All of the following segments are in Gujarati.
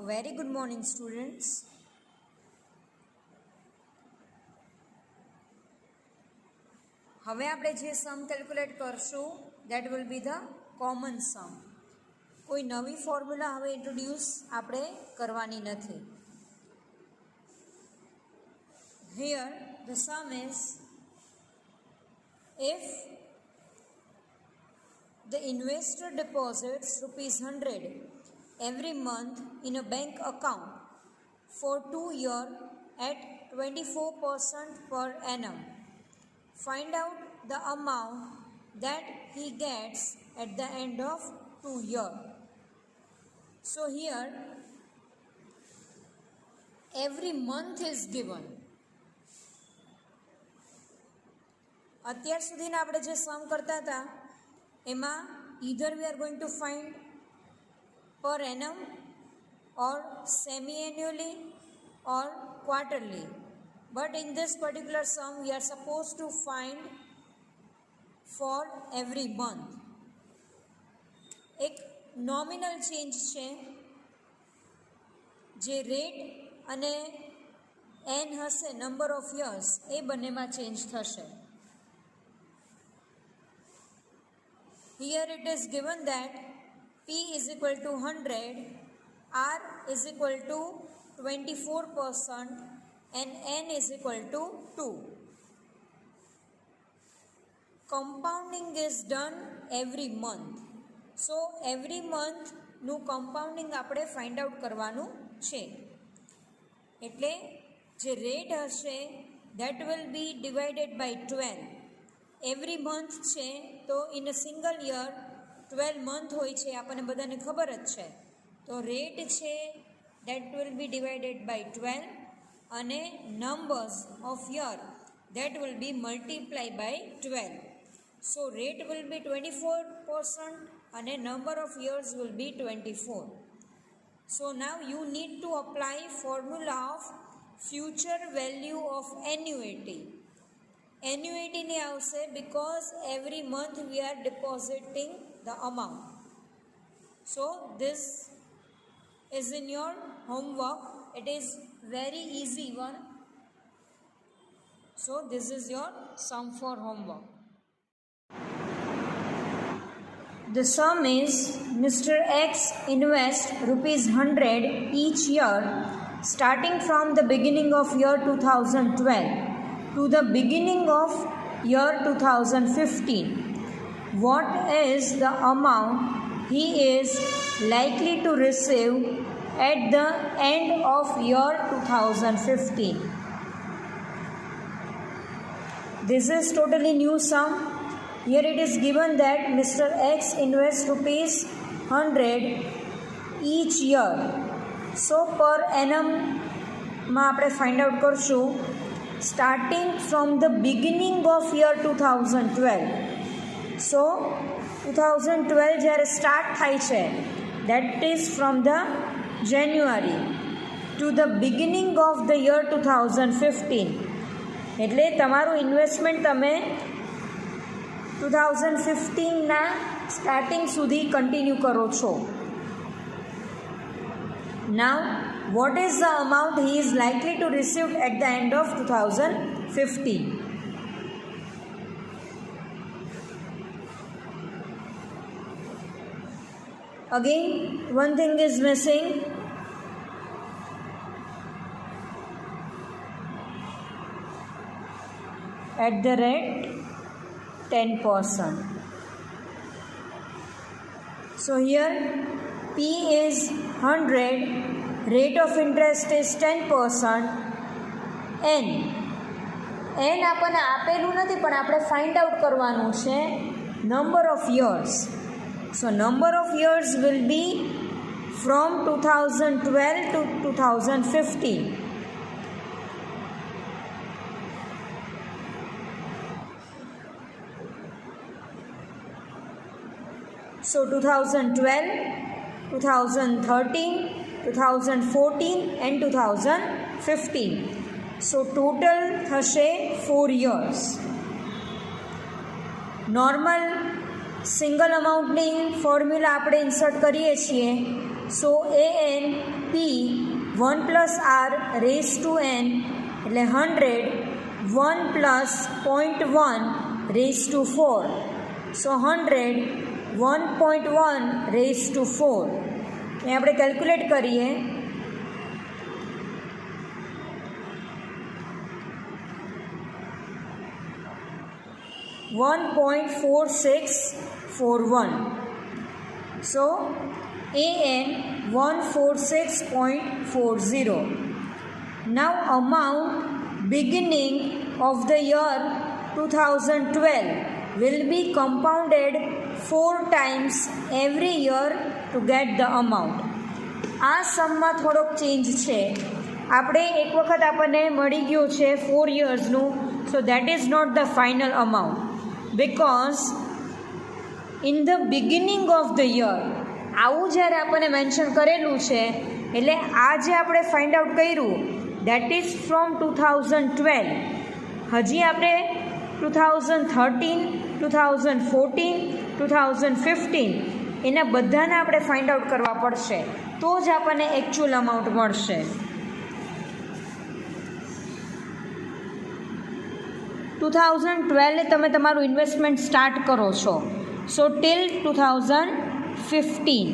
A very good morning, students. હવે આપણે જે સમ કેલ્ક્યુલેટ કરશું that will be the common sum. કોઈ નવી ફોર્મ્યુલા હવે ઇન્ટ્રોડ્યુસ આપણે કરવાની નથી. Here the sum is if the investor deposits ₹100 every month in a bank account for 2 years at 24% per annum. Find out the amount that he gets at the end of 2 years. So here every month is given. અત્યાર સુધીના આપણે જે સમ કરતા હતા એમાં either we are going to find per annum or semi-annually or quarterly. But in this particular sum, we are supposed to find for every month. एक nominal change છે જે rate અને n હશે number of years એ બંનેમાં change થશે. Here it is given that P is equal to 100, R is equal to 24% and N is equal to 2. Compounding is done every month. So every month નું compounding આપણે find out કરવાનું છે. એટલે જે rate હશે that will be divided by 12. Every month છે તો in a single year 12 month હોય છે, આપણને બધાને ખબર જ છે. તો રેટ છે that will be divided by 12 અને numbers of year that will be multiplied by 12. So rate will be 24% and number of years will be 24. So now you need to apply formula of future value of annuity. Annuity ની આવશે because every month we are depositing the amount. So this is in your homework. It is very easy one. So this is your sum for homework. The sum is Mr. X invests ₹100 each year starting from the beginning of year 2012 to the beginning of year 2015. What is the amount he is likely to receive at the end of year 2015? This is totally new sum. Here it is given that Mr. X invests ₹100 each year. So per annum માં આપણે find out કરશું starting from the beginning of year 2012. So 2012 જ્યારે સ્ટાર્ટ થાય છે that is from the January to the beginning of the year 2015. એટલે તમારું ઇન્વેસ્ટમેન્ટ તમે 2015ના સ્ટાર્ટિંગ સુધી કન્ટિન્યુ કરો છો. Now what is the amount he is likely to receive at the end of 2015? Again, one thing is missing. At the rate 10%. So here P is 100, rate of interest is 10%. N આપણને આપેલું નથી પણ આપણે ફાઇન્ડ આઉટ કરવાનું છે number of years. So number of years will be from 2012 to 2015. So 2012, 2013, 2014 and 2015. So total થશે 4 years. Normal સિંગલ અમાઉન્ટની ફોર્મ્યુલા આપણે ઇન્સર્ટ કરીએ છીએ. So AN P 1 plus R raise to n એટલે 100 1 plus 0.1 raise to 4. So 100 1.1 raise to 4 એ આપણે કેલ્ક્યુલેટ કરીએ. 1.4641. So AN 146.40. Now amount beginning of the year 2012 will be compounded 4 times every year to get the amount. આ સમમાં થોડોક ચેન્જ છે. આપણે એક વખત આપણને મળી ગયું છે 4 yearsનું. So that is not the final amount, because in the beginning of the year આવું જ્યારે આપણને મેન્શન કરેલું છે, એટલે આ જે આપણે ફાઇન્ડ આઉટ કર્યું દેટ ઇઝ ફ્રોમ 2012. હજી આપણે 2013, 2014, 2015 એના બધાને આપણે ફાઇન્ડ આઉટ કરવા પડશે, તો જ આપણને એકચ્યુઅલ અમાઉન્ટ મળશે. ટુ 2012 તમે તમારું ઇન્વેસ્ટમેન્ટ સ્ટાર્ટ કરો છો. So till 2015.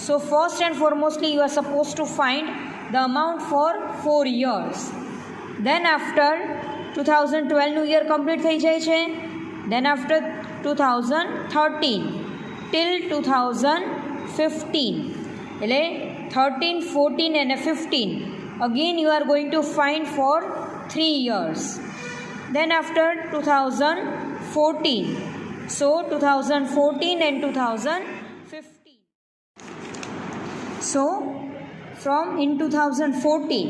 So first and foremostly you are suppose to find the amount for 4 years. Then after 2012નું યર કમ્પ્લીટ થઈ જાય છે. દેન આફ્ટર 2013 ટિલ 2015 એટલે 13, 14 અને 15 again you are going to find for 3 years. Then after 2014, so 2014 and 2015. So from in 2014,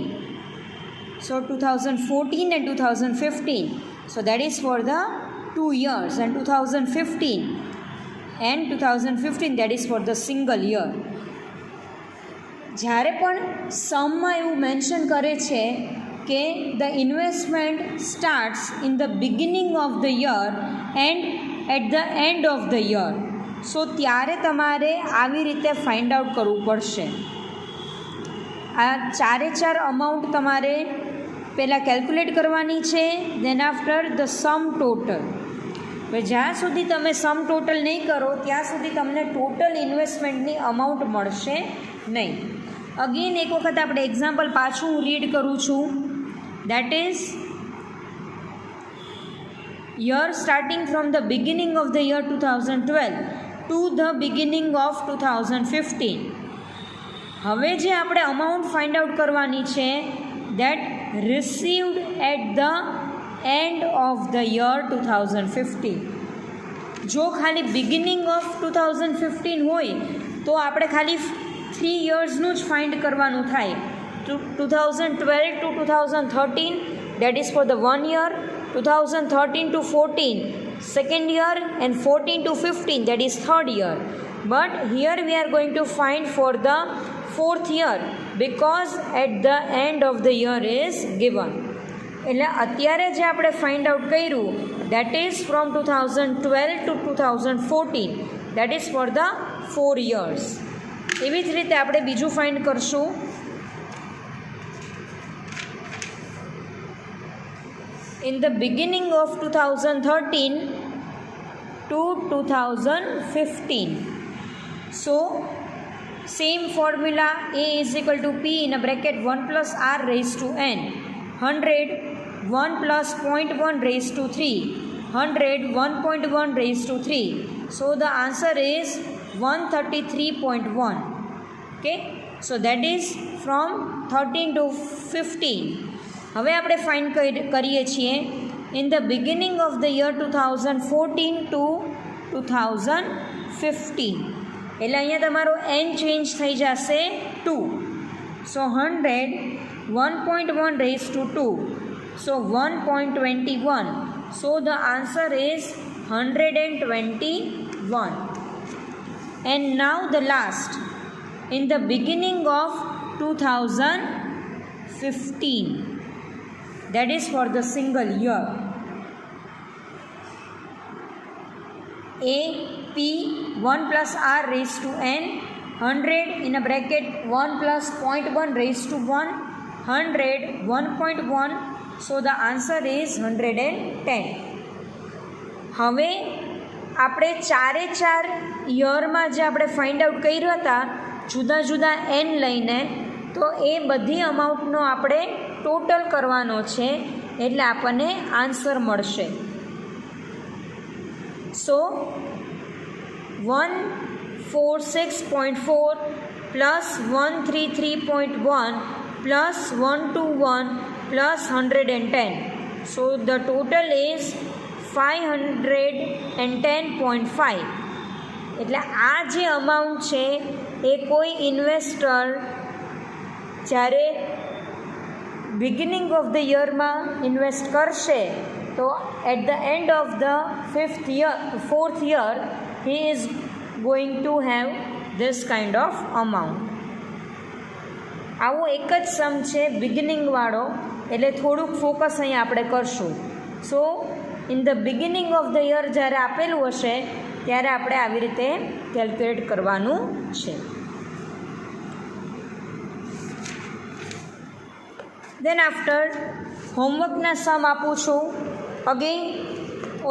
so 2014 and 2015, so that is for the 2 years, and 2015 and 2015 that is for the single year. જ્યારે પણ સમમાં એવું મેન્શન કરે છે કે the investment starts in the beginning of the year and at the end of the year, so ત્યારે તમારે આવી રીતે ફાઇન્ડ આઉટ કરવું પડશે. આ 4 અમાઉન્ટ તમારે પહેલાં કેલ્ક્યુલેટ કરવાની છે. Then after the sum total. જ્યાં સુધી તમે સમ ટોટલ નહીં કરો ત્યાં સુધી તમને ટોટલ ઇન્વેસ્ટમેન્ટની અમાઉન્ટ મળશે નહીં. અગેન એક વખત આપણે એક્ઝામ્પલ પાછું હું રીડ કરું છું. That is year starting from the beginning of the year 2012 to the beginning of 2015. હવે જે આપણે અમાઉન્ટ ફાઇન્ડ આઉટ કરવાની છે that received at the end of the year 2015. જો ખાલી બિગિનિંગ ઓફ 2015 હોય તો આપણે ખાલી 3 yearsનું જ ફાઇન્ડ કરવાનું થાય. 2012 to 2013 that is for the 1 year, 2013 to 14 second year, and 14 to 15 that is third year. But here we are going to find for the 4th year because at the end of the year is given. એટલે અત્યારે જે આપણે ફાઇન્ડ આઉટ કર્યું that is from 2012 to 2014 that is for the 4 years. એવી જ રીતે આપણે બીજું ફાઇન્ડ કરશું. In the beginning of 2013 to 2015. So same formula, A is equal to P in a bracket 1 plus R raised to n. 100 1 plus 0.1 raised to 3. 100 1.1 raised to 3. So the answer is 133.1. Okay, so that is from 13 to 15. હવે આપણે ફાઇન્ડ કરીએ છીએ in the beginning of the year 2014 to 2015. એટલે અહીંયા તમારો n ચેન્જ થઈ જશે 2. So 100 1.1 raise to 2. So 1.21. So the answer is 121. And now the last in the beginning of 2015. That is for the single year. A P 1 plus R raised to N, 100 in a bracket 1 plus 0.1 raised to 1, 100, 1.1, so the answer is 110. હવે આપણે ચારે ચાર યરમાં જે આપણે ફાઇન્ડ આઉટ કર્યા હતા જુદા જુદા એન લઈને, તો એ બધી અમાઉન્ટનો આપણે ટોટલ કરવાનો છે એટલે આપણને આન્સર મળશે. સો 146.4 plus 133.1 plus 121 plus 110. So the total is 510.5. એટલે આ જે અમાઉન્ટ છે એ કોઈ ઇન્વેસ્ટર જ્યારે બિગિનિંગ ઓફ ધ યરમાં ઇન્વેસ્ટ કરશે તો at the end of the fourth year he is going to have this kind of amount. આવો એક જ સમ છે બિગિનિંગવાળો, એટલે થોડુંક ફોકસ અહીંયા આપણે કરશું. સો in the beginning of the year જ્યારે આપેલું હશે ત્યારે આપણે આવી રીતે કેલ્ક્યુલેટ કરવાનું છે. દેન આફ્ટર હોમવર્કના સમ આપું છું. અગેન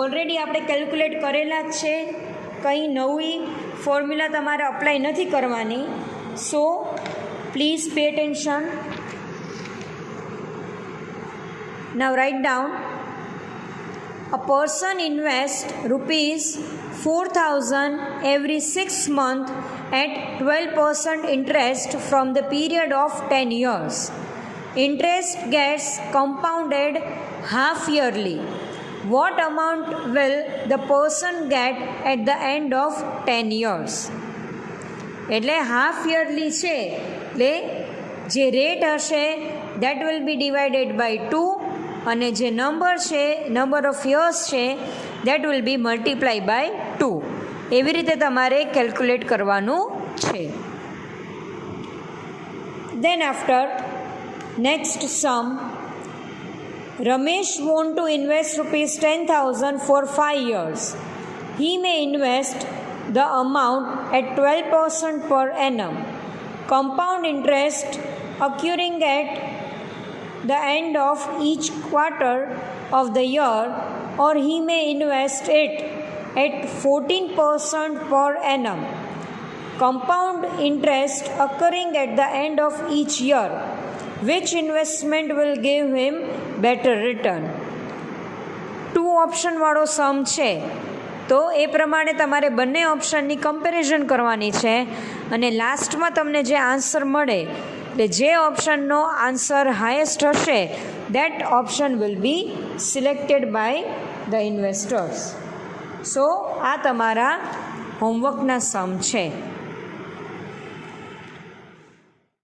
ઓલરેડી આપણે કેલ્ક્યુલેટ કરેલા જ છે, કંઈ નવી ફોર્મ્યુલા તમારે અપ્લાય નથી કરવાની. So please pay attention. Now write down. A person invests rupees 4,000 every 6 months at 12% interest from the period of 10 years. Interest gets compounded half yearly. What amount will the person get at the end of 10 years? એટલે હાફ યરલી છે એટલે જે રેટ હશે that will be divided by 2 અને જે નંબર છે નંબર ઓફ યર્સ છે that will be multiply by 2. એવી રીતે તમારે કેલ્ક્યુલેટ કરવાનું છે. Then after next sum. Ramesh want to invest ₹10,000 for 5 years. He may invest the amount at 12% per annum. Compound interest occurring at the end of each quarter of the year, or he may invest it at 14% per annum. Compound interest occurring at the end of each year. Which investment will give him better return? 2 option વાળો સમ છે, તો એ પ્રમાણે તમારે બંને ઓપ્શનની કમ્પેરિઝન કરવાની છે અને લાસ્ટમાં તમને જે આન્સર મળે એટલે જે ઓપ્શનનો આન્સર હાઈએસ્ટ હશે that option will be selected by the investors. So આ તમારા હોમવર્કના સમ છે.